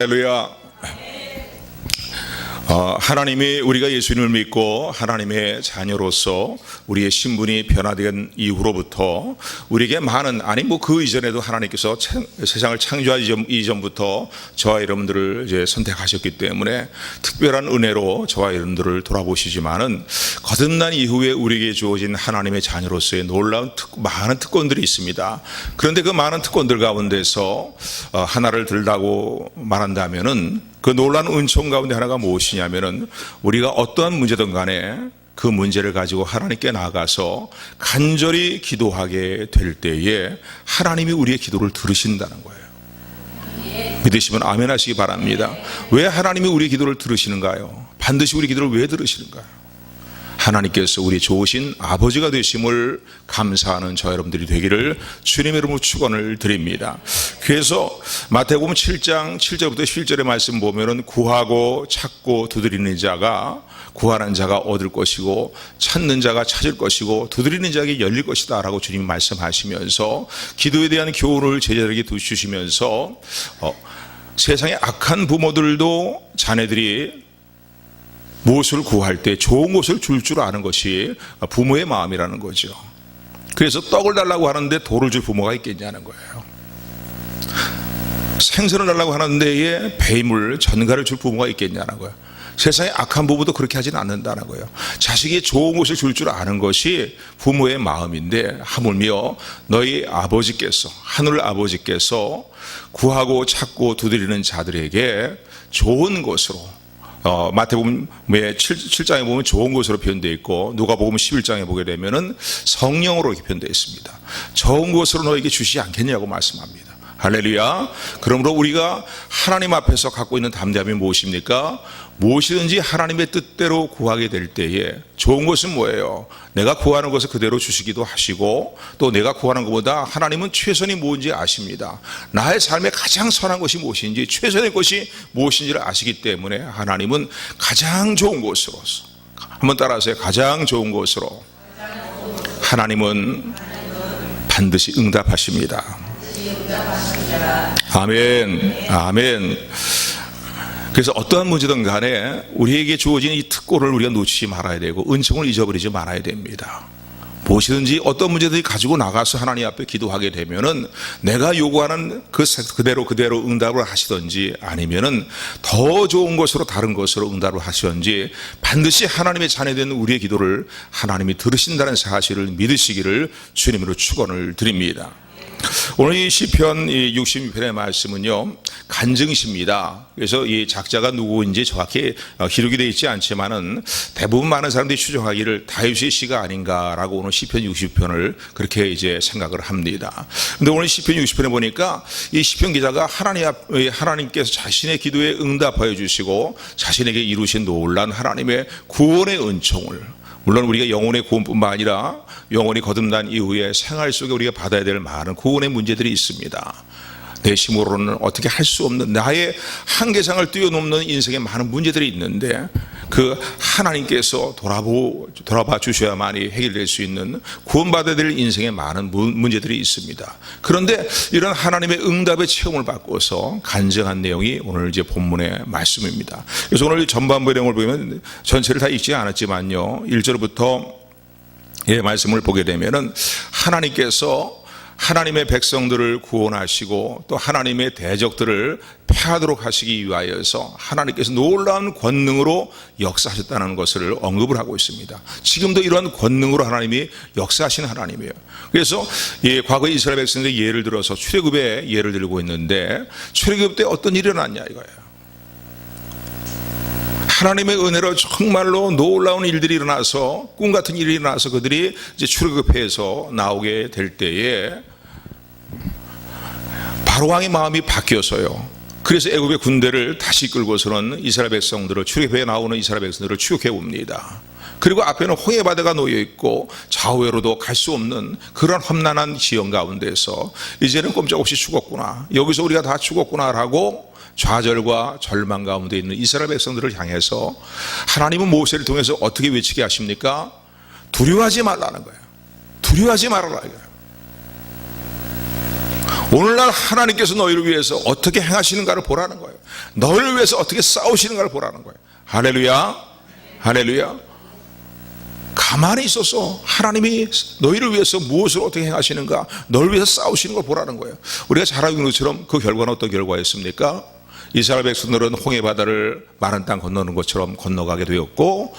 할렐루야. 하나님이 우리가 예수님을 믿고 하나님의 자녀로서 우리의 신분이 변화된 이후로부터 우리에게 많은, 아니 그 이전에도 하나님께서 세상을 창조하기 이전부터 저와 여러분들을 이제 선택하셨기 때문에 특별한 은혜로 저와 여러분들을 돌아보시지만은 거듭난 이후에 우리에게 주어진 하나님의 자녀로서의 놀라운 많은 특권들이 있습니다. 그런데 그 많은 특권들 가운데서 하나를 들다고 말한다면은 그 놀라운 은총 가운데 하나가 무엇이냐면은 우리가 어떠한 문제든 간에 그 문제를 가지고 하나님께 나아가서 간절히 기도하게 될 때에 하나님이 우리의 기도를 들으신다는 거예요. 믿으시면 아멘 하시기 바랍니다. 왜 하나님이 우리의 기도를 들으시는가요? 반드시 우리 기도를 왜 들으시는가요? 하나님께서 우리 좋으신 아버지가 되심을 감사하는 저 여러분들이 되기를 주님의 이름으로 축원을 드립니다. 그래서 마태복음 7장 7절부터 11절의 말씀 보면은 구하고 찾고 두드리는 자가 구하는 자가 얻을 것이고 찾는 자가 찾을 것이고 두드리는 자에게 열릴 것이다 라고 주님이 말씀하시면서 기도에 대한 교훈을 제자들에게 주시면서 세상의 악한 부모들도 자녀들이 무엇을 구할 때 좋은 것을 줄 줄 아는 것이 부모의 마음이라는 거죠. 그래서 떡을 달라고 하는데 돌을 줄 부모가 있겠냐는 거예요. 생선을 달라고 하는데 배임을 전갈을 줄 부모가 있겠냐는 거예요. 세상에 악한 부부도 그렇게 하지는 않는다는 거예요. 자식이 좋은 것을 줄 줄 아는 것이 부모의 마음인데 하물며 너희 아버지께서, 하늘 아버지께서 구하고 찾고 두드리는 자들에게 좋은 것으로, 마태복음 7장에 보면 좋은 것으로 표현되어 있고 누가복음 11장에 보게 되면은 성령으로 이렇게 표현되어 있습니다. 좋은 것으로 너에게 주시지 않겠냐고 말씀합니다. 할렐루야. 그러므로 우리가 하나님 앞에서 갖고 있는 담대함이 무엇입니까? 무엇이든지 하나님의 뜻대로 구하게 될 때에 좋은 것은 뭐예요? 내가 구하는 것을 그대로 주시기도 하시고 또 내가 구하는 것보다 하나님은 최선이 뭔지 아십니다. 나의 삶에 가장 선한 것이 무엇인지 최선의 것이 무엇인지를 아시기 때문에 하나님은 가장 좋은 것으로, 한번 따라하세요. 가장 좋은 것으로 하나님은 반드시 응답하십니다. 아멘, 아멘. 그래서 어떠한 문제든 간에 우리에게 주어진 이 특권을 우리가 놓치지 말아야 되고 은총을 잊어버리지 말아야 됩니다. 무엇이든지 어떤 문제든지 가지고 나가서 하나님 앞에 기도하게 되면은 내가 요구하는 그대로 응답을 하시든지 아니면은 더 좋은 것으로 다른 것으로 응답을 하시든지 반드시 하나님의 자녀된 우리의 기도를 하나님이 들으신다는 사실을 믿으시기를 주님으로 축원을 드립니다. 오늘 이 시편 62편의 말씀은요 간증시입니다. 그래서 이 작자가 누구인지 정확히 기록이 되어 있지 않지만은 대부분 많은 사람들이 추정하기를 다윗의 시가 아닌가라고 오늘 시편 60편을 그렇게 이제 생각을 합니다. 근데 오늘 시편 60편에 보니까 이 시편 기자가 하나님께서 자신의 기도에 응답하여 주시고 자신에게 이루신 놀란 하나님의 구원의 은총을, 물론 우리가 영혼의 구원뿐만 아니라 영혼이 거듭난 이후에 생활 속에 우리가 받아야 될 많은 구원의 문제들이 있습니다. 내 힘으로는 어떻게 할 수 없는 나의 한계상을 뛰어넘는 인생에 많은 문제들이 있는데 그 하나님께서 돌아봐 주셔야만이 해결될 수 있는 구원받아야 될 인생에 많은 문제들이 있습니다. 그런데 이런 하나님의 응답의 체험을 받고서 간증한 내용이 오늘 이제 본문의 말씀입니다. 그래서 오늘 전반부의 내용을 보면 전체를 다 읽지 않았지만요 1절부터 말씀을 보게 되면은 하나님께서 하나님의 백성들을 구원하시고 또 하나님의 대적들을 패하도록 하시기 위하여서 하나님께서 놀라운 권능으로 역사하셨다는 것을 언급을 하고 있습니다. 지금도 이러한 권능으로 하나님이 역사하시는 하나님이에요. 그래서 과거 이스라엘 백성들의 예를 들어서 출애굽의 예를 들고 있는데 출애굽 때 어떤 일이 일어났냐 이거예요. 하나님의 은혜로 정말로 놀라운 일들이 일어나서 꿈 같은 일이 일어나서 그들이 이제 출애굽해서 나오게 될 때에 바로 왕의 마음이 바뀌어서요. 그래서 애굽의 군대를 다시 끌고서는 이스라엘 백성들을 출애굽해 나오는 이스라엘 백성들을 추격해 옵니다. 그리고 앞에는 홍해 바다가 놓여 있고 좌우로도 갈 수 없는 그런 험난한 지형 가운데서 이제는 꼼짝없이 죽었구나. 여기서 우리가 다 죽었구나라고 좌절과 절망 가운데 있는 이스라엘 백성들을 향해서 하나님은 모세를 통해서 어떻게 외치게 하십니까? 두려워하지 말라는 거예요. 두려워하지 말아라 이거예요. 오늘날 하나님께서 너희를 위해서 어떻게 행하시는가를 보라는 거예요. 너희를 위해서 어떻게 싸우시는가를 보라는 거예요. 할렐루야, 할렐루야. 가만히 있어서 하나님이 너희를 위해서 무엇을 어떻게 행하시는가, 너를 위해서 싸우시는 걸 보라는 거예요. 우리가 잘 알고 있는 것처럼 그 결과는 어떤 결과였습니까? 이스라엘 백성들은 홍해 바다를 마른 땅 건너는 것처럼 건너가게 되었고,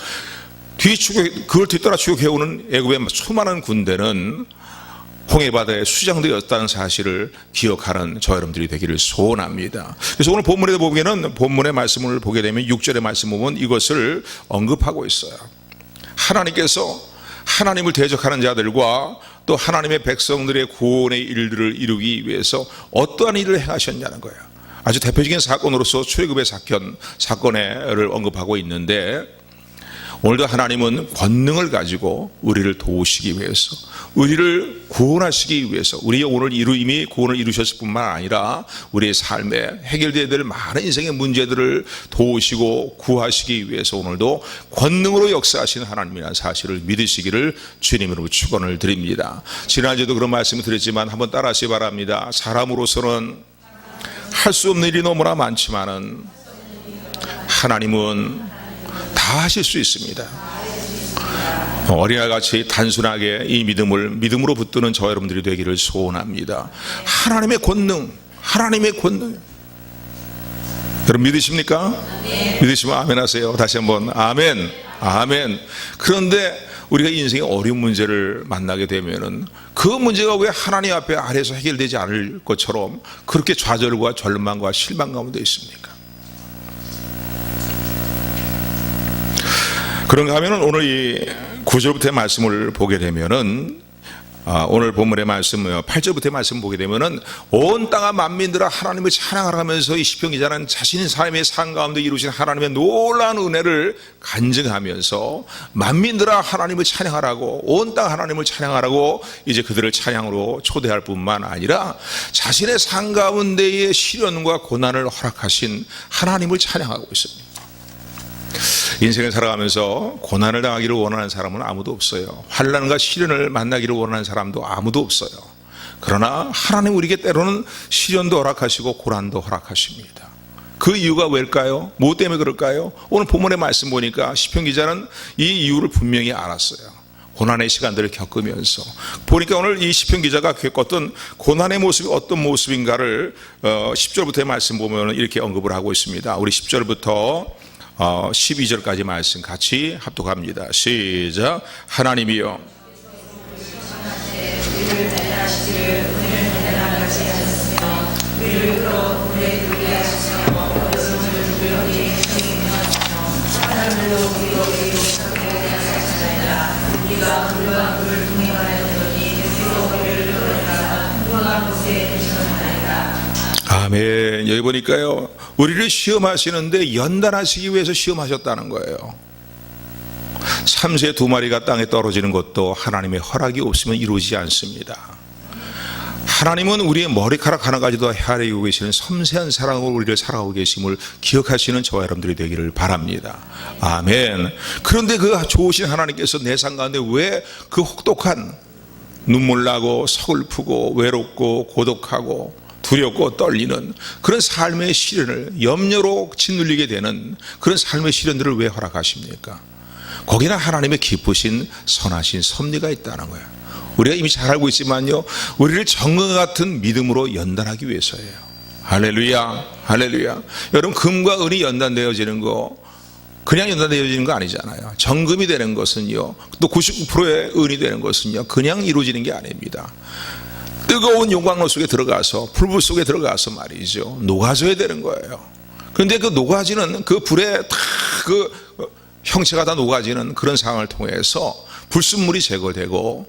그걸 뒤따라 추격해오는 애굽의 수많은 군대는 홍해 바다에 수장되었다는 사실을 기억하는 저 여러분들이 되기를 소원합니다. 그래서 오늘 본문에 보면은, 본문의 말씀을 보게 되면 6절의 말씀 보면 이것을 언급하고 있어요. 하나님께서 하나님을 대적하는 자들과 또 하나님의 백성들의 구원의 일들을 이루기 위해서 어떠한 일을 행하셨냐는 거예요. 아주 대표적인 사건으로서 출애굽의 사건을 언급하고 있는데, 오늘도 하나님은 권능을 가지고 우리를 도우시기 위해서, 우리를 구원하시기 위해서, 우리의 오늘 이미 구원을 이루셨을 뿐만 아니라 우리의 삶에 해결되어야 될 많은 인생의 문제들을 도우시고 구하시기 위해서 오늘도 권능으로 역사하시는 하나님이라는 사실을 믿으시기를 주님으로 축원을 드립니다. 지난주에도 그런 말씀을 드렸지만 한번 따라하시기 바랍니다. 사람으로서는 할 수 없는 일이 너무나 많지만은 하나님은 다 하실 수 있습니다. 어린아이같이 단순하게 이 믿음으로 붙드는 저 여러분들이 되기를 소원합니다. 하나님의 권능, 하나님의 권능. 여러분 믿으십니까? 믿으시면 아멘 하세요. 다시 한번 아멘, 아멘. 그런데 우리가 인생의 어려운 문제를 만나게 되면은 그 문제가 왜 하나님 앞에 아래에서 해결되지 않을 것처럼 그렇게 좌절과 절망과 실망 가운데 있습니까? 그런가 하면은 오늘 이 9절부터의 말씀을 보게 되면은, 오늘 본문의 말씀 8절부터의 말씀을 보게 되면은 온 땅의 만민들아 하나님을 찬양하면서 이 시편 기자는 자신의 삶의 삶 가운데 이루신 하나님의 놀라운 은혜를 간증하면서 만민들아 하나님을 찬양하라고, 온 땅 하나님을 찬양하라고 이제 그들을 찬양으로 초대할 뿐만 아니라 자신의 삶 가운데의 시련과 고난을 허락하신 하나님을 찬양하고 있습니다. 인생을 살아가면서 고난을 당하기를 원하는 사람은 아무도 없어요. 환난과 시련을 만나기를 원하는 사람도 아무도 없어요. 그러나 하나님 우리에게 때로는 시련도 허락하시고 고난도 허락하십니다. 그 이유가 왜일까요? 무엇 때문에 그럴까요? 오늘 본문의 말씀 보니까 시편 기자는 이 이유를 분명히 알았어요. 고난의 시간들을 겪으면서 보니까 오늘 이 시편 기자가 겪었던 고난의 모습이 어떤 모습인가를 10절부터의 말씀 보면 이렇게 언급을 하고 있습니다. 우리 10절부터 12절까지 말씀 같이 합독합니다. 시작. 하나님이여 아멘. 여기 보니까요, 우리를 시험하시는데 연단하시기 위해서 시험하셨다는 거예요. 참새 2마리가 땅에 떨어지는 것도 하나님의 허락이 없으면 이루어지지 않습니다. 하나님은 우리의 머리카락 하나까지도 헤아리고 계시는 섬세한 사랑으로 우리를 사랑하고 계심을 기억하시는 저와 여러분들이 되기를 바랍니다. 아멘. 그런데 그 좋으신 하나님께서 내 삶 가운데 왜 그 혹독한 눈물 나고 서글프고 외롭고 고독하고 두렵고 떨리는 그런 삶의 시련을, 염려로 짓눌리게 되는 그런 삶의 시련들을 왜 허락하십니까? 거기는 하나님의 기쁘신 선하신 섭리가 있다는 거예요. 우리가 이미 잘 알고 있지만요, 우리를 정금과 같은 믿음으로 연단하기 위해서예요. 할렐루야, 할렐루야. 여러분, 금과 은이 연단되어지는 거 그냥 연단되어지는 거 아니잖아요. 정금이 되는 것은요, 또 99%의 은이 되는 것은요, 그냥 이루어지는 게 아닙니다. 뜨거운 용광로 속에 들어가서, 불불 속에 들어가서 말이죠, 녹아져야 되는 거예요. 그런데 그 녹아지는 그 불에 다 그 형체가 다 녹아지는 그런 상황을 통해서 불순물이 제거되고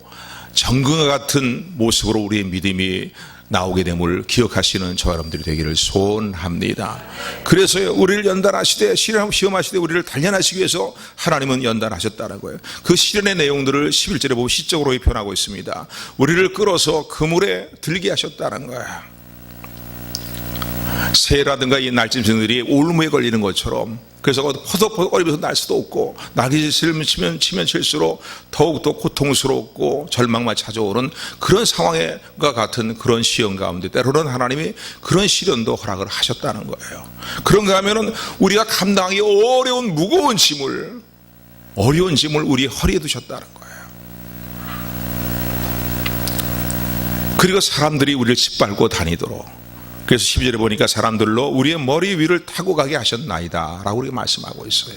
정금과 같은 모습으로 우리의 믿음이 나오게 됨을 기억하시는 저 여러분들이 되기를 소원합니다. 그래서요, 우리를 연단하시되, 시험하시되 우리를 단련하시기 위해서 하나님은 연단하셨다는 거예요. 그 시련의 내용들을 11절에 보면 시적으로 표현하고 있습니다. 우리를 끌어서 그물에 들게 하셨다는 거예요. 새라든가 이 날짐승들이 올무에 걸리는 것처럼, 그래서 퍼덕퍼덕거리면서 날 수도 없고 날개짓을 치면 칠수록 더욱더 고통스럽고 절망만 찾아오는 그런 상황과 같은 그런 시험 가운데 때로는 하나님이 그런 시련도 허락을 하셨다는 거예요. 그런가 하면은 우리가 감당하기 어려운 무거운 짐을 우리 허리에 두셨다는 거예요. 그리고 사람들이 우리를 짓밟고 다니도록, 그래서 12절에 보니까 사람들로 우리의 머리 위를 타고 가게 하셨나이다 라고 우리가 말씀하고 있어요.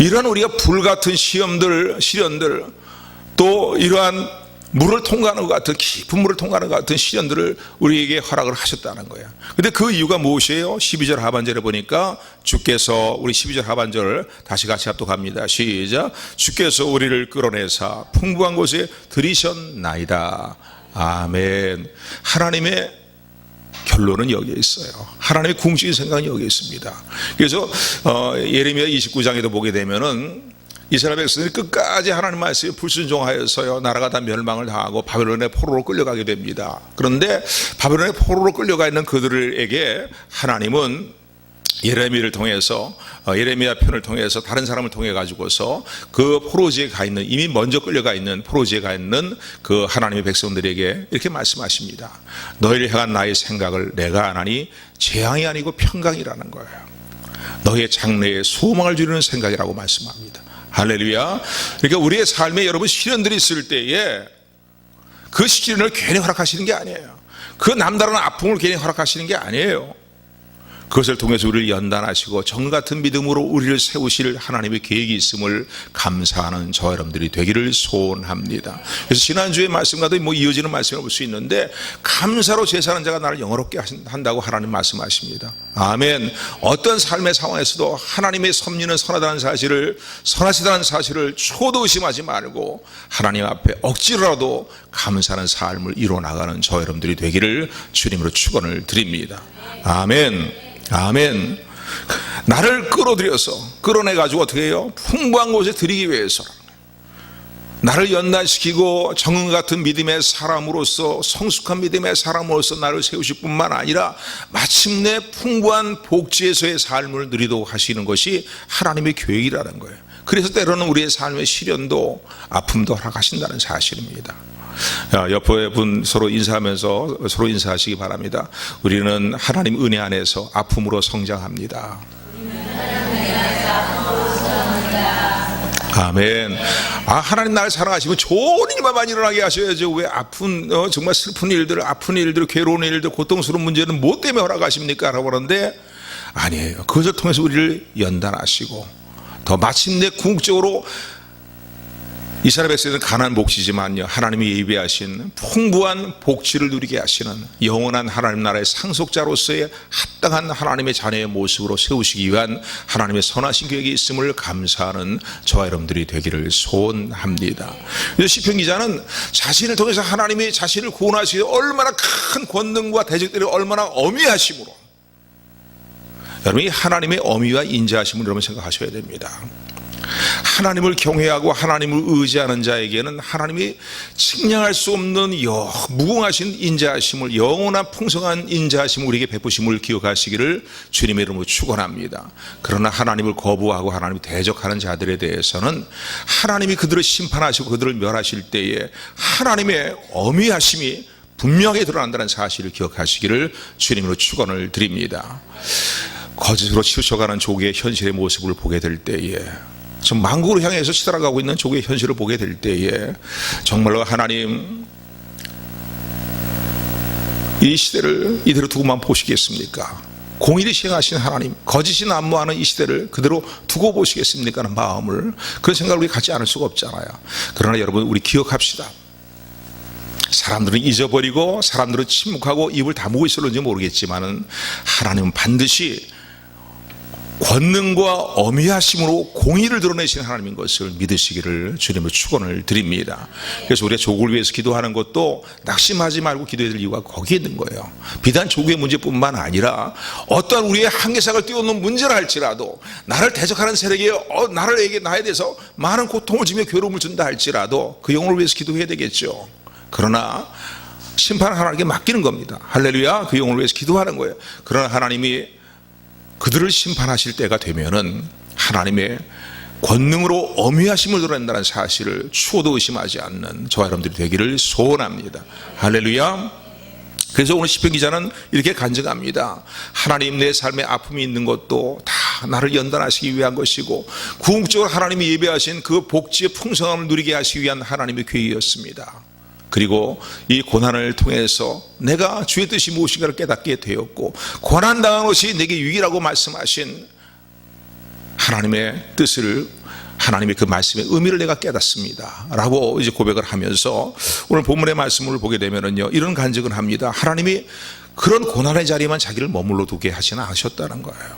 이러한 우리가 불같은 시련들, 또 이러한 물을 통과하는 것 같은, 깊은 물을 통과하는 것 같은 시련들을 우리에게 허락을 하셨다는 거예요. 근데 그 이유가 무엇이에요? 12절 하반절에 보니까 주께서, 우리 12절 하반절을 다시 같이 합독합니다. 시작. 주께서 우리를 끌어내사 풍부한 곳에 들이셨나이다. 아멘. 하나님의 결론은 여기에 있어요. 하나님의 궁극적인 생각은 여기에 있습니다. 그래서 예레미야 29장에도 보게 되면은 이스라엘 백성들이 끝까지 하나님 말씀에 불순종하여서요, 나라가 다 멸망을 당하고 바벨론의 포로로 끌려가게 됩니다. 그런데 바벨론의 포로로 끌려가 있는 그들에게 하나님은 예레미야를 통해서, 예레미야 편을 통해서 다른 사람을 통해 가지고서 그 포로지에 가 있는, 이미 먼저 끌려가 있는 포로지에 가 있는 그 하나님의 백성들에게 이렇게 말씀하십니다. 너희를 향한 나의 생각을 내가 아나니 재앙이 아니고 평강이라는 거예요. 너희의 장래에 소망을 주려는 생각이라고 말씀합니다. 할렐루야. 그러니까 우리의 삶에 여러분 시련들이 있을 때에 그 시련을 괜히 허락하시는 게 아니에요. 그 남다른 아픔을 괜히 허락하시는 게 아니에요. 그것을 통해서 우리를 연단하시고 정같은 믿음으로 우리를 세우실 하나님의 계획이 있음을 감사하는 저 여러분들이 되기를 소원합니다. 그래서 지난주의 말씀과도 이어지는 말씀을 볼 수 있는데, 감사로 제사하는 자가 나를 영화롭게 한다고 하나님 말씀하십니다. 아멘. 어떤 삶의 상황에서도 하나님의 섭리는 선하시다는 사실을 초도 의심하지 말고 하나님 앞에 억지로라도 감사하는 삶을 이뤄나가는 저 여러분들이 되기를 주님으로 축원을 드립니다. 아멘. 아멘. 나를 끌어내가지고 어떻게 해요? 풍부한 곳에 들이기 위해서 나를 연단시키고 정은 같은 믿음의 사람으로서, 성숙한 믿음의 사람으로서 나를 세우실 뿐만 아니라 마침내 풍부한 복지에서의 삶을 누리도록 하시는 것이 하나님의 계획이라는 거예요. 그래서 때로는 우리의 삶의 시련도 아픔도 허락하신다는 사실입니다. 옆에 분 서로 인사하면서 서로 인사하시기 바랍니다. 우리는 하나님 은혜 안에서 아픔으로 성장합니다. 아멘. 하나님 나를 사랑하시면 좋은 일만 많이 일어나게 하셔야죠. 왜 아픈, 정말 슬픈 일들, 아픈 일들, 괴로운 일들, 고통스러운 문제는 뭐 때문에 허락하십니까? 라고 그러는데 아니에요. 그것을 통해서 우리를 연단하시고 더 마침내 궁극적으로 이스라엘 백성들은 가난한 몫이지만요, 하나님이 예비하신 풍부한 복지를 누리게 하시는 영원한 하나님 나라의 상속자로서의 합당한 하나님의 자녀의 모습으로 세우시기 위한 하나님의 선하신 계획이 있음을 감사하는 저와 여러분들이 되기를 소원합니다. 그래서 시편 기자는 자신을 통해서 하나님이 자신을 구원하시기 얼마나 큰 권능과 대적들이 얼마나 어미하심으로, 여러분이 하나님의 어미와 인자하심을 여러분 생각하셔야 됩니다. 하나님을 경외하고 하나님을 의지하는 자에게는 하나님이 측량할 수 없는 무궁하신 인자하심을, 영원한 풍성한 인자하심을 우리에게 베푸심을 기억하시기를 주님의 이름으로 축원합니다. 그러나 하나님을 거부하고 하나님을 대적하는 자들에 대해서는 하나님이 그들을 심판하시고 그들을 멸하실 때에 하나님의 어미하심이 분명히 드러난다는 사실을 기억하시기를 주님으로 축원을 드립니다. 거짓으로 치우쳐가는 족의 현실의 모습을 보게 될 때에, 지금 만국을 향해서 치달아가고 있는 족의 현실을 보게 될 때에 정말로 하나님 이 시대를 이대로 두고만 보시겠습니까? 공의를 시행하신 하나님, 거짓이 난무하는 이 시대를 그대로 두고 보시겠습니까? 하는 마음을, 그런 생각을 우리 갖지 않을 수가 없잖아요. 그러나 여러분, 우리 기억합시다. 사람들은 잊어버리고 사람들은 침묵하고 입을 다무고 있을는지 모르겠지만은 하나님은 반드시 권능과 어미하심으로 공의를 드러내시는 하나님인 것을 믿으시기를 주님의 축원을 드립니다. 그래서 우리가 족을 위해서 기도하는 것도 낙심하지 말고 기도해야 될 이유가 거기에 있는 거예요. 비단 족의 문제뿐만 아니라 어떠한 우리의 한계상을 뛰어넘는 문제라 할지라도, 나를 대적하는 세력이 나에 대해서 많은 고통을 주며 괴로움을 준다 할지라도 그 영혼을 위해서 기도해야 되겠죠. 그러나 심판을 하나님께 맡기는 겁니다. 할렐루야. 그 영혼을 위해서 기도하는 거예요. 그러나 하나님이 그들을 심판하실 때가 되면은 하나님의 권능으로 엄위하심을 드러낸다는 사실을 추호도 의심하지 않는 저와 여러분들이 되기를 소원합니다. 할렐루야. 그래서 오늘 시편 기자는 이렇게 간증합니다. 하나님, 내 삶에 아픔이 있는 것도 다 나를 연단하시기 위한 것이고 궁극적으로 하나님이 예배하신 그 복지의 풍성함을 누리게 하시기 위한 하나님의 계획이었습니다. 그리고 이 고난을 통해서 내가 주의 뜻이 무엇인가를 깨닫게 되었고 고난당한 것이 내게 유익이라고 말씀하신 하나님의 뜻을, 하나님의 그 말씀의 의미를 내가 깨닫습니다 라고 이제 고백을 하면서 오늘 본문의 말씀을 보게 되면은요, 이런 간증을 합니다. 하나님이 그런 고난의 자리에만 자기를 머물러 두게 하지는 않으셨다는 거예요.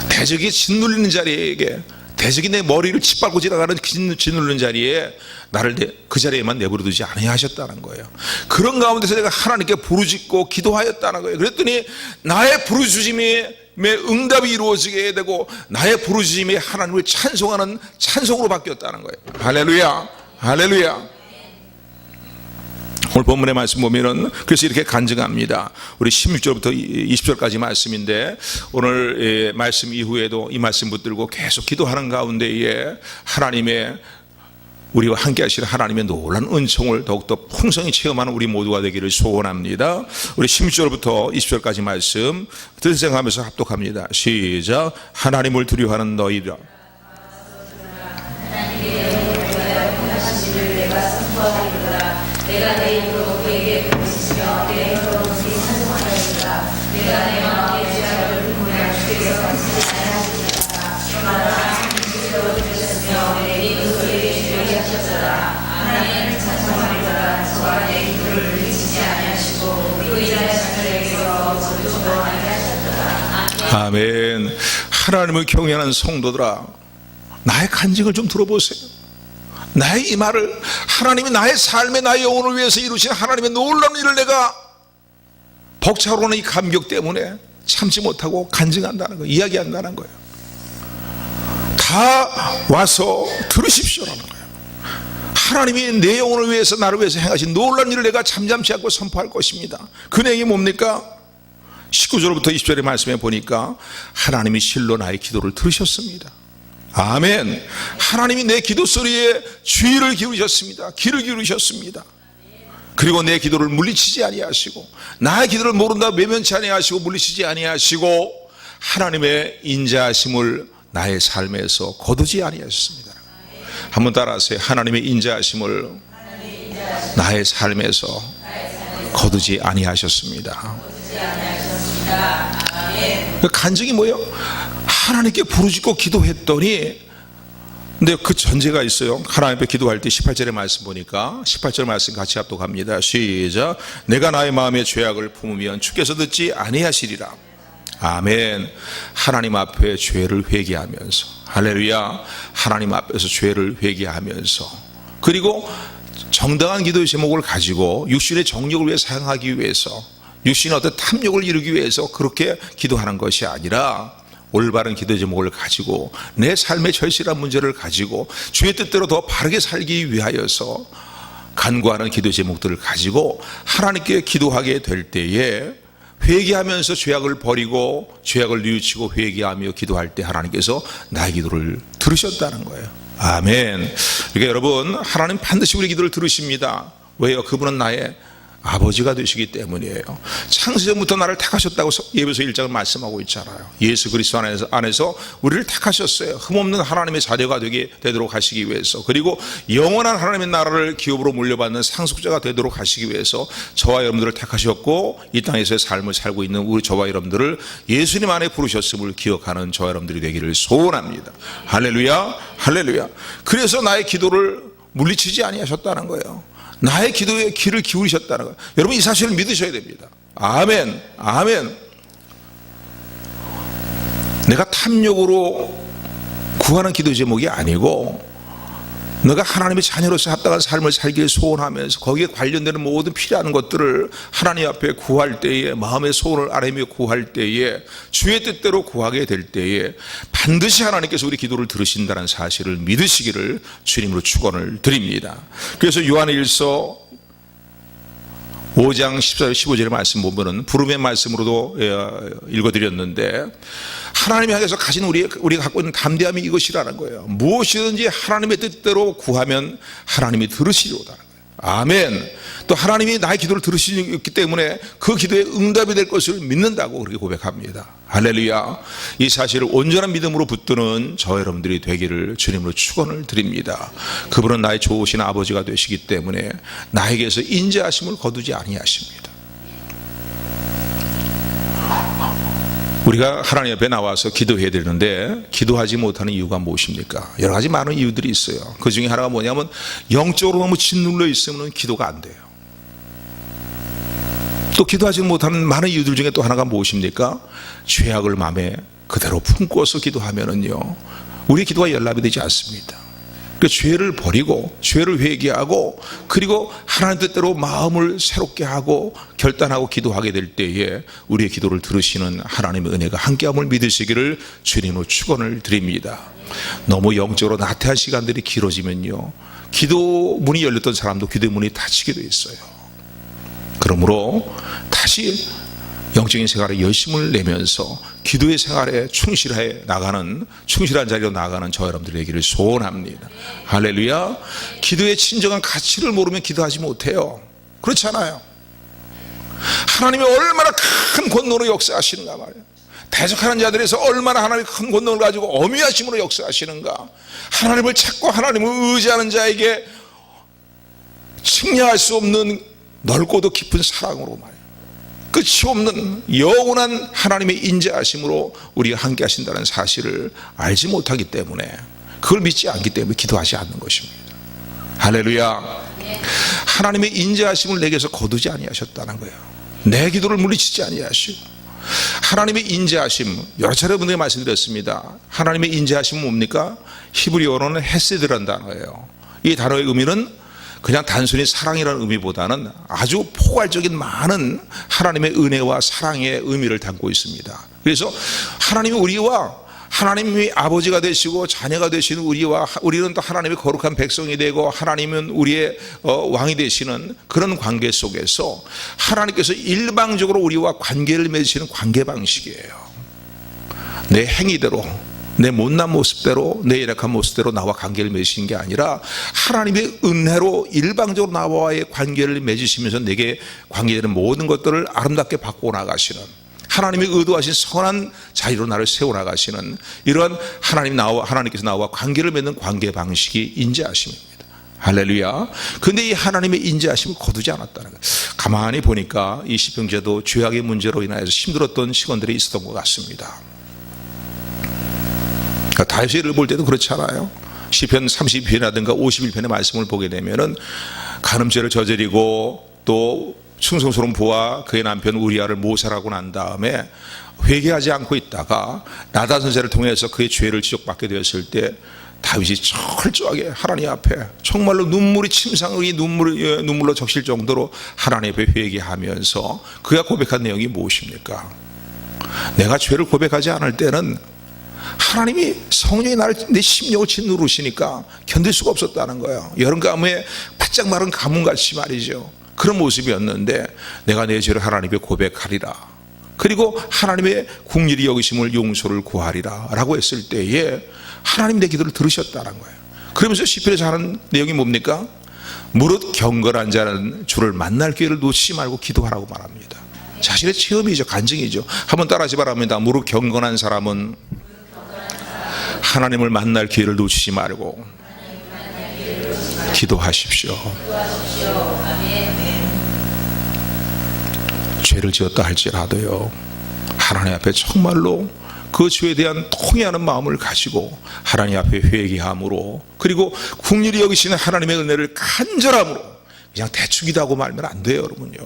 대적이 짓눌리는 자리에게, 대적이 내 머리를 짓밟고 지나가는 짓누르는 자리에 나를 그 자리에만 내버려 두지 아니하셨다는 거예요. 그런 가운데서 내가 하나님께 부르짖고 기도하였다는 거예요. 그랬더니 나의 부르짖음의 응답이 이루어지게 되고 나의 부르짖음이 하나님을 찬송하는 찬송으로 바뀌었다는 거예요. 할렐루야, 할렐루야. 오늘 본문의 말씀 보면은 그래서 이렇게 간증합니다. 우리 16절부터 20절까지 말씀인데 오늘 말씀 이후에도 이 말씀 붙들고 계속 기도하는 가운데에 하나님의, 우리와 함께 하시는 하나님의 놀라운 은총을 더욱더 풍성히 체험하는 우리 모두가 되기를 소원합니다. 우리 16절부터 20절까지 말씀 들생하면서 합독합니다. 시작. 하나님을 두려워하는 너희라. 내가 내 입으로 그에게 부르짖으며 내 혀로 그에게 찬송하였으나 내가 내 마음에 죄악을 품으며 주께서 감시지 아니하시리라. 주마다 주께서 들으셨으며 내 입으로 그에게 주려게 하셨더라. 하나님을 찬송하리라. 저와 내 입을 부르짖지 아니하시고 의자의 자녀에게서 저주도 아니하셨더라. 아멘. 하나님을 경외하는 성도들아, 나의 간증을 좀 들어보세요. 나의 이 말을, 하나님이 나의 삶에 나의 영혼을 위해서 이루신 하나님의 놀라운 일을 내가 벅차오르는 이 감격 때문에 참지 못하고 간증한다는 거예요. 이야기한다는 거예요. 다 와서 들으십시오라는 거예요. 하나님이 내 영혼을 위해서, 나를 위해서 행하신 놀라운 일을 내가 잠잠치 않고 선포할 것입니다. 그 내용이 뭡니까? 19절부터 20절의 말씀에 보니까 하나님이 실로 나의 기도를 들으셨습니다. 아멘. 하나님이 내 기도 소리에 주의를 기울이셨습니다. 귀를 기울이셨습니다. 그리고 내 기도를 물리치지 아니하시고 나의 기도를 모른다 외면치 아니하시고 물리치지 아니하시고 하나님의 인자하심을 나의 삶에서 거두지 아니하셨습니다. 한번 따라하세요. 하나님의 인자하심을 나의 삶에서 거두지 아니하셨습니다. 그 간증이 뭐예요? 하나님께 부르짖고 기도했더니, 근데 그 전제가 있어요. 하나님 앞에 기도할 때 18절의 말씀 보니까 18절 말씀 같이 합독합니다. 시작. 내가 나의 마음에 죄악을 품으면 주께서 듣지 아니하시리라. 아멘. 하나님 앞에 죄를 회개하면서, 할렐루야, 하나님 앞에서 죄를 회개하면서, 그리고 정당한 기도의 제목을 가지고 육신의 정욕을 위해 사용하기 위해서, 육신의 어떤 탐욕을 이루기 위해서 그렇게 기도하는 것이 아니라 올바른 기도 제목을 가지고 내 삶의 절실한 문제를 가지고 주의 뜻대로 더 바르게 살기 위하여서 간구하는 기도 제목들을 가지고 하나님께 기도하게 될 때에 회개하면서 죄악을 버리고 죄악을 뉘우치고 회개하며 기도할 때 하나님께서 나의 기도를 들으셨다는 거예요. 아멘. 그러니까 여러분, 하나님 반드시 우리 기도를 들으십니다. 왜요? 그분은 나의 아버지가 되시기 때문이에요. 창세전부터 나를 택하셨다고 예배서 1장을 말씀하고 있잖아요. 예수 그리스도 안에서 우리를 택하셨어요. 흠없는 하나님의 자녀가 되도록 하시기 위해서, 그리고 영원한 하나님의 나라를 기업으로 물려받는 상속자가 되도록 하시기 위해서 저와 여러분들을 택하셨고 이 땅에서의 삶을 살고 있는 우리 저와 여러분들을 예수님 안에 부르셨음을 기억하는 저와 여러분들이 되기를 소원합니다. 할렐루야, 할렐루야. 그래서 나의 기도를 물리치지 아니하셨다는 거예요. 나의 기도에 귀를 기울이셨다는 거예요. 여러분, 이 사실을 믿으셔야 됩니다. 아멘, 아멘. 내가 탐욕으로 구하는 기도 제목이 아니고 내가 하나님의 자녀로서 합당한 삶을 살기를 소원하면서 거기에 관련되는 모든 필요한 것들을 하나님 앞에 구할 때에, 마음의 소원을 아뢰며 구할 때에, 주의 뜻대로 구하게 될 때에 반드시 하나님께서 우리 기도를 들으신다는 사실을 믿으시기를 주님으로 축원을 드립니다. 그래서 요한일서 5장 14절 15절의 말씀 보면은 부름의 말씀으로도 읽어드렸는데, 하나님이 향해서 가진 우리가 갖고 있는 담대함이 이것이라는 거예요. 무엇이든지 하나님의 뜻대로 구하면 하나님이 들으시리로다. 아멘. 또 하나님이 나의 기도를 들으시기 때문에 그 기도에 응답이 될 것을 믿는다고 그렇게 고백합니다. 할렐루야. 이 사실을 온전한 믿음으로 붙드는 저 여러분들이 되기를 주님으로 축원을 드립니다. 그분은 나의 좋으신 아버지가 되시기 때문에 나에게서 인자하심을 거두지 아니하십니다. 우리가 하나님 앞에 나와서 기도해야 되는데 기도하지 못하는 이유가 무엇입니까? 여러 가지 많은 이유들이 있어요. 그 중에 하나가 뭐냐면 영적으로 너무 짓눌려 있으면 기도가 안 돼요. 또 기도하지 못하는 많은 이유들 중에 또 하나가 무엇입니까? 죄악을 마음에 그대로 품고서 기도하면은요, 우리 기도가 연락이 되지 않습니다. 그 죄를 버리고 죄를 회개하고 그리고 하나님 뜻대로 마음을 새롭게 하고 결단하고 기도하게 될 때에 우리의 기도를 들으시는 하나님의 은혜가 함께함을 믿으시기를 주님으로 축원을 드립니다. 너무 영적으로 나태한 시간들이 길어지면요, 기도 문이 열렸던 사람도 기도 문이 닫히게 돼 있어요. 그러므로 다시 영적인 생활에 열심을 내면서 기도의 생활에 충실한 자리로 나가는 저 여러분들 되기를 소원합니다. 할렐루야. 기도의 진정한 가치를 모르면 기도하지 못해요. 그렇잖아요. 하나님이 얼마나 큰 권능으로 역사하시는가 말이에요. 대적하는 자들에서 얼마나 하나님이 큰 권능을 가지고 어미하심으로 역사하시는가. 하나님을 찾고 하나님을 의지하는 자에게 측량할 수 없는 넓고도 깊은 사랑으로 말이에요. 끝이 없는 영원한 하나님의 인자하심으로 우리가 함께 하신다는 사실을 알지 못하기 때문에, 그걸 믿지 않기 때문에 기도하지 않는 것입니다. 할렐루야. 하나님의 인자하심을 내게서 거두지 아니하셨다는 거예요. 내 기도를 물리치지 아니하시고, 하나님의 인자하심, 여러 차례 분들에게 말씀드렸습니다. 하나님의 인자하심은 뭡니까? 히브리어로는 헤세드라는 단어예요. 이 단어의 의미는 그냥 단순히 사랑이라는 의미보다는 아주 포괄적인 많은 하나님의 은혜와 사랑의 의미를 담고 있습니다. 그래서 하나님이 우리와, 하나님이 아버지가 되시고 자녀가 되시는 우리는 또 하나님의 거룩한 백성이 되고 하나님은 우리의 왕이 되시는 그런 관계 속에서 하나님께서 일방적으로 우리와 관계를 맺으시는 관계 방식이에요. 내 행위대로, 내 못난 모습대로, 내 열악한 모습대로 나와 관계를 맺으시는 게 아니라 하나님의 은혜로 일방적으로 나와의 관계를 맺으시면서 내게 관계되는 모든 것들을 아름답게 바꾸어 나가시는, 하나님이 의도하신 선한 자리로 나를 세워나가시는 이러한 하나님께서 나와 관계를 맺는 관계 방식이 인자하심입니다. 할렐루야. 근데 이 하나님의 인자하심을 거두지 않았다는 거예요. 가만히 보니까 이 시편 기자도 죄악의 문제로 인하여서 힘들었던 시간들이 있었던 것 같습니다. 다윗을 볼 때도 그렇잖아요. 시편 32편이라든가 51편의 말씀을 보게 되면은 간음죄를 저지르고 또 충성스러운 부하 그의 남편 우리아를 모살하고 난 다음에 회개하지 않고 있다가 나단 선지자를 통해서 그의 죄를 지적받게 되었을 때 다윗이 철저하게 하나님 앞에 정말로 눈물이 침상의 눈물로 적실 정도로 하나님 앞에 회개하면서 그가 고백한 내용이 무엇입니까? 내가 죄를 고백하지 않을 때는 하나님이 성령이 내 심령을 짓누르시니까 견딜 수가 없었다는 거예요. 여름 가뭄에 바짝 마른 가뭄같이 말이죠. 그런 모습이었는데 내가 내 죄를 하나님께 고백하리라, 그리고 하나님의 긍휼히 여기심을 용서를 구하리라 라고 했을 때에 하나님 내 기도를 들으셨다는 거예요. 그러면서 시편에서 하는 내용이 뭡니까? 무릇 경건한 자는 주를 만날 기회를 놓치지 말고 기도하라고 말합니다. 자신의 체험이죠. 간증이죠. 한번 따라하시 바랍니다. 무릇 경건한 사람은 하나님을 만날 기회를 놓치지 말고 기도하십시오. 죄를 지었다 할지라도요, 하나님 앞에 정말로 그 죄에 대한 통회하는 마음을 가지고 하나님 앞에 회개함으로, 그리고 긍휼히 여기시는 하나님의 은혜를 간절함으로, 그냥 대충 기도하고 말면 안 돼요. 여러분요,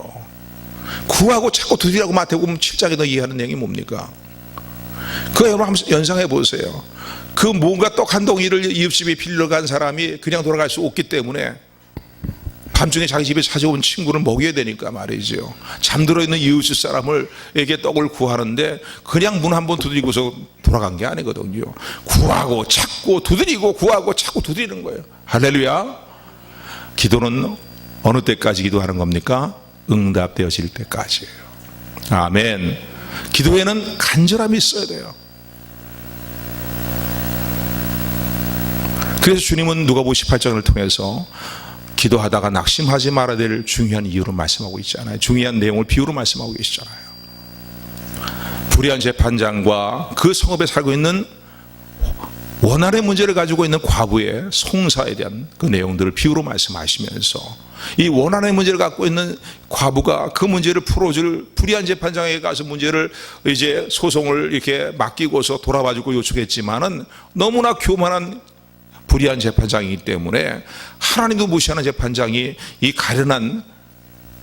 구하고 찾고 두드리라고 마태복음 7장에 너 이해하는 내용이 뭡니까? 그거 여러분 한번 연상해 보세요. 그 뭔가 떡 한 덩이를 이웃집에 빌려 간 사람이 그냥 돌아갈 수 없기 때문에 밤중에 자기 집에 찾아온 친구를 먹여야 되니까 말이죠. 잠들어 있는 이웃집 사람에게 떡을 구하는데 그냥 문 한번 두드리고서 돌아간 게 아니거든요. 구하고 찾고 두드리고 구하고 찾고 두드리는 거예요. 할렐루야. 기도는 어느 때까지 기도하는 겁니까? 응답되어질 때까지예요. 아멘. 기도에는 간절함이 있어야 돼요. 그래서 주님은 누가복음 18장을 통해서 기도하다가 낙심하지 말아야 될 중요한 이유를 말씀하고 있잖아요. 중요한 내용을 비유로 말씀하고 계시잖아요. 불의한 재판장과 그 성읍에 살고 있는 원한의 문제를 가지고 있는 과부의 송사에 대한 그 내용들을 비유로 말씀하시면서 이 원한의 문제를 갖고 있는 과부가 그 문제를 풀어줄 불의한 재판장에게 가서 문제를 이제 소송을 이렇게 맡기고서 돌아봐주고 요청했지만은 너무나 교만한 불의한 재판장이기 때문에 하나님도 무시하는 재판장이 이 가련한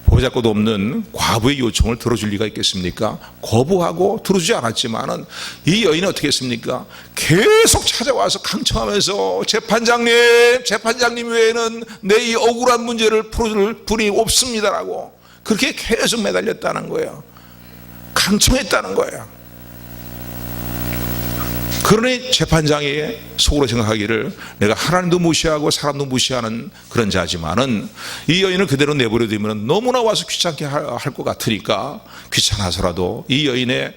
보잘것 없는 과부의 요청을 들어줄 리가 있겠습니까? 거부하고 들어주지 않았지만은 이 여인은 어떻게 했습니까? 계속 찾아와서 강청하면서 재판장님 외에는 내 이 억울한 문제를 풀어줄 분이 없습니다라고 그렇게 계속 매달렸다는 거예요. 강청했다는 거예요. 그러니 재판장이 속으로 생각하기를 내가 하나님도 무시하고 사람도 무시하는 그런 자지만은 이 여인을 그대로 내버려두면 너무나 와서 귀찮게 할 것 같으니까 귀찮아서라도 이 여인의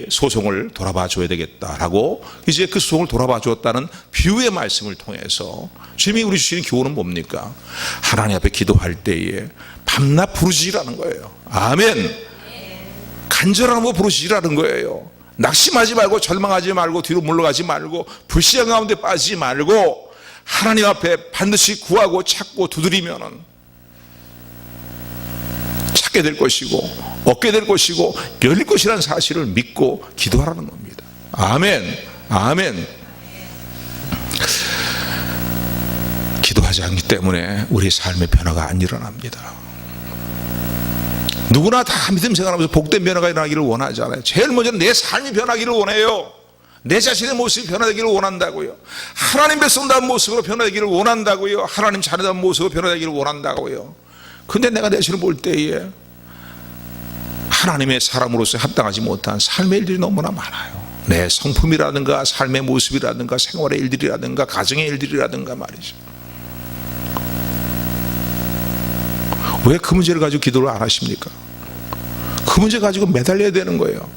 소송을 돌아봐 줘야 되겠다라고 이제 그 소송을 돌아봐 주었다는 비유의 말씀을 통해서 주님이 우리 주시는 교훈은 뭡니까? 하나님 앞에 기도할 때에 밤낮 부르짖으라는 거예요. 아멘. 간절함으로 부르짖으라는 거예요. 낙심하지 말고 절망하지 말고 뒤로 물러가지 말고 불시한 가운데 빠지지 말고 하나님 앞에 반드시 구하고 찾고 두드리면은 찾게 될 것이고 얻게 될 것이고 열릴 것이라는 사실을 믿고 기도하라는 겁니다. 아멘. 아멘. 기도하지 않기 때문에 우리 삶의 변화가 안 일어납니다. 누구나 다 믿음 생활하면서 복된 변화가 일어나기를 원하잖아요. 제일 먼저는 내 삶이 변하기를 원해요. 내 자신의 모습이 변화되기를 원한다고요. 하나님 백성다운 모습으로 변화되기를 원한다고요. 하나님 자녀다운 모습으로 변화되기를 원한다고요. 근데 내가 내 자신을 볼 때에 하나님의 사람으로서 합당하지 못한 삶의 일들이 너무나 많아요. 내 성품이라든가 삶의 모습이라든가 생활의 일들이라든가 가정의 일들이라든가 말이죠. 왜 그 문제를 가지고 기도를 안 하십니까? 그 문제 가지고 매달려야 되는 거예요.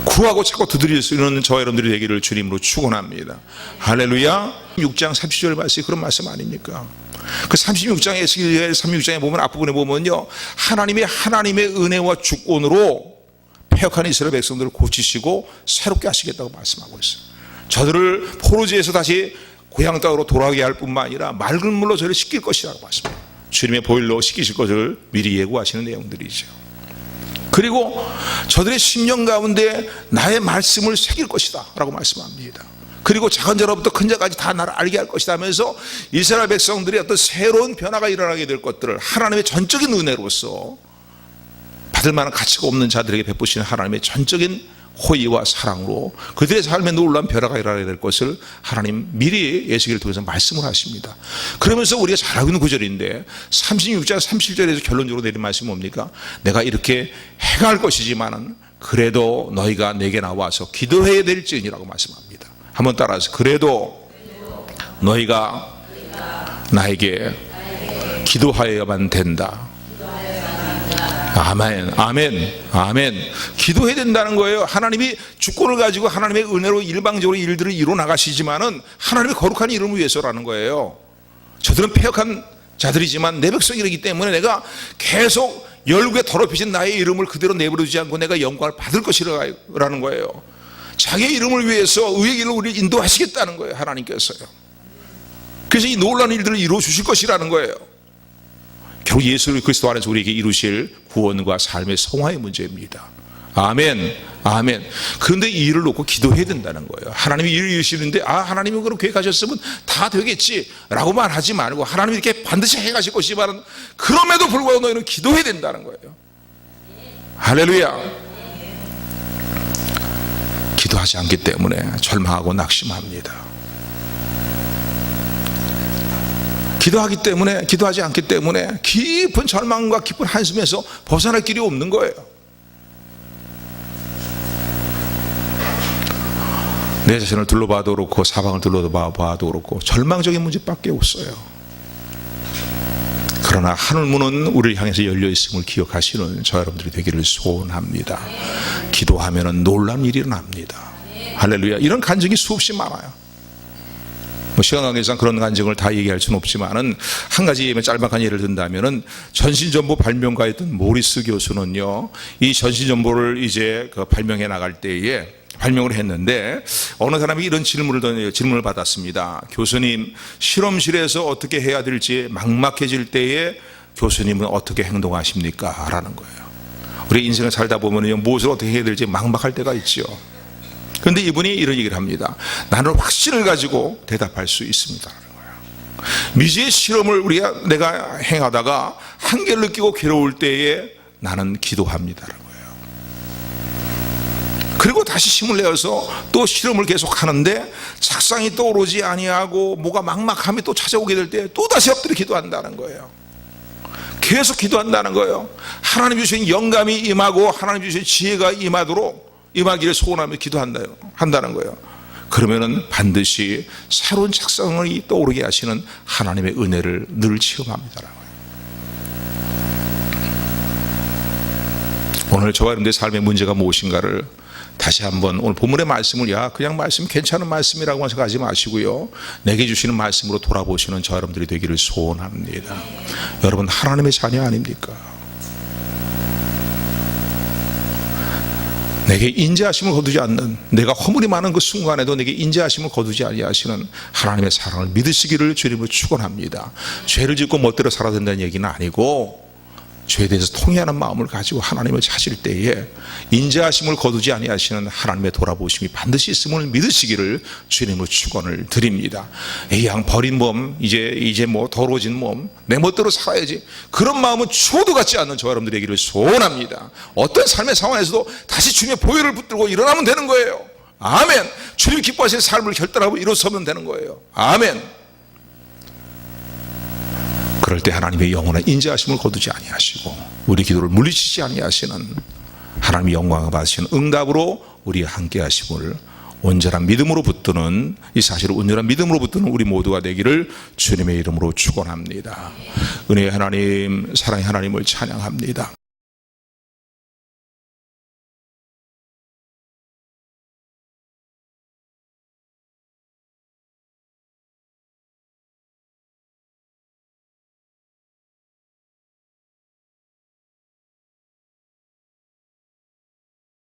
구하고 찾고 두드릴 수 있는 저와 여러분들이 되기를 주님으로 축원합니다. 할렐루야. 6장 30절 말씀이 그런 말씀 아닙니까? 그 36장에 에스겔 36장에 보면 앞부분에 보면요, 하나님의 은혜와 주권으로 패역한 이스라엘 백성들을 고치시고 새롭게 하시겠다고 말씀하고 있어요. 저들을 포로지에서 다시 고향 땅으로 돌아가게 할 뿐만 아니라 맑은 물로 저를 씻길 것이라고 말씀합니다. 주님의 보혈로 씻기실 것을 미리 예고하시는 내용들이죠. 그리고 저들의 심령 가운데 나의 말씀을 새길 것이다 라고 말씀합니다. 그리고 작은 자로부터 큰 자까지 다 나를 알게 할 것이다 하면서 이스라엘 백성들이 어떤 새로운 변화가 일어나게 될 것들을 하나님의 전적인 은혜로서 받을 만한 가치가 없는 자들에게 베푸시는 하나님의 전적인 호의와 사랑으로 그들의 삶에 놀라운 변화가 일어나게 될 것을 하나님 미리 예수기를 통해서 말씀을 하십니다. 그러면서 우리가 잘 알고 있는 구절인데 36장 37절에서 결론적으로 내린 말씀이 뭡니까? 내가 이렇게 행할 것이지만은 그래도 너희가 내게 나와서 기도해야 될지니라고 말씀합니다. 한번 따라서 그래도 너희가 나에게 기도하여야만 된다. 아멘, 아멘, 아멘. 기도해야 된다는 거예요. 하나님이 주권을 가지고 하나님의 은혜로 일방적으로 일들을 이루어 나가시지만은 하나님의 거룩한 이름을 위해서라는 거예요. 저들은 패역한 자들이지만 내 백성이기 때문에 내가 계속 열국에 더럽히신 나의 이름을 그대로 내버려두지 않고 내가 영광을 받을 것이라는 거예요. 자기의 이름을 위해서 의의 길로 우리를 인도하시겠다는 거예요. 하나님께서요. 그래서 이 놀라운 일들을 이루어 주실 것이라는 거예요. 결국 예수 그리스도 안에서 우리에게 이루실 구원과 삶의 성화의 문제입니다. 아멘, 아멘. 그런데 이 일을 놓고 기도해야 된다는 거예요. 하나님이 일을 이루시는데 하나님은 그럼 계획하셨으면 다 되겠지 라고 말하지 말고 하나님이 이렇게 반드시 해가실 것이지만 그럼에도 불구하고 너희는 기도해야 된다는 거예요. 할렐루야. 기도하지 않기 때문에 절망하고 낙심합니다. 기도하지 않기 때문에 깊은 절망과 깊은 한숨에서 벗어날 길이 없는 거예요. 내 자신을 둘러봐도 그렇고 사방을 둘러봐도 그렇고 절망적인 문제밖에 없어요. 그러나 하늘문은 우리를 향해서 열려 있음을 기억하시는 저 여러분들이 되기를 소원합니다. 기도하면은 놀라운 일이 일어납니다. 할렐루야. 이런 간증이 수없이 많아요. 시간 관계상 그런 간증을 다 얘기할 수는 없지만은 한 가지 짤막한 예를 든다면은 전신전보 발명가였던 모리스 교수는요, 이 전신전보를 이제 발명해 나갈 때에 발명을 했는데 어느 사람이 이런 질문을 받았습니다. 교수님, 실험실에서 어떻게 해야 될지 막막해질 때에 교수님은 어떻게 행동하십니까? 라는 거예요. 우리 인생을 살다 보면요, 무엇을 어떻게 해야 될지 막막할 때가 있죠. 그런데 이분이 이런 얘기를 합니다. 나는 확신을 가지고 대답할 수 있습니다. 미지의 실험을 내가 행하다가 한계를 느끼고 괴로울 때에 나는 기도합니다. 그리고 다시 힘을 내어서 또 실험을 계속 하는데 작상이 떠오르지 아니하고 뭐가 막막함이 또 찾아오게 될 때 또 다시 엎드려 기도한다는 거예요. 계속 기도한다는 거예요. 하나님 주신 영감이 임하고 하나님 주신 지혜가 임하기를 소원하며 기도한다는 거예요. 그러면은 반드시 새로운 작성을 떠오르게 하시는 하나님의 은혜를 늘 체험합니다. 오늘 저와 여러분들의 삶의 문제가 무엇인가를 다시 한번 오늘 본문의 말씀을 그냥 말씀 괜찮은 말씀이라고 생각하지 마시고요, 내게 주시는 말씀으로 돌아보시는 저 여러분들이 되기를 소원합니다. 여러분 하나님의 자녀 아닙니까? 내게 인자하심을 거두지 않는, 내가 허물이 많은 그 순간에도 내게 인자하심을 거두지 아니하시는 하나님의 사랑을 믿으시기를 주님을 축원합니다. 죄를 짓고 멋대로 살아야 된다는 얘기는 아니고, 죄에 대해서 통회하는 마음을 가지고 하나님을 찾을 때에 인자하심을 거두지 아니하시는 하나님의 돌아보심이 반드시 있음을 믿으시기를 주님을 축원을 드립니다. 양 버린 몸, 이제 뭐 더러워진 몸, 내 멋대로 살아야지, 그런 마음은 추호도 같지 않는 저 여러분들의 길을 소원합니다. 어떤 삶의 상황에서도 다시 주님의 보혈을 붙들고 일어나면 되는 거예요. 아멘. 주님 기뻐하시는 삶을 결단하고 일어서면 되는 거예요. 아멘. 그럴 때 하나님의 영원한 인자하심을 거두지 아니하시고 우리 기도를 물리치지 아니하시는 하나님의 영광을 받으시는 응답으로 우리와 함께 하심을 온전한 믿음으로 붙드는, 이 사실을 온전한 믿음으로 붙드는 우리 모두가 되기를 주님의 이름으로 축원합니다. 은혜의 하나님, 사랑의 하나님을 찬양합니다.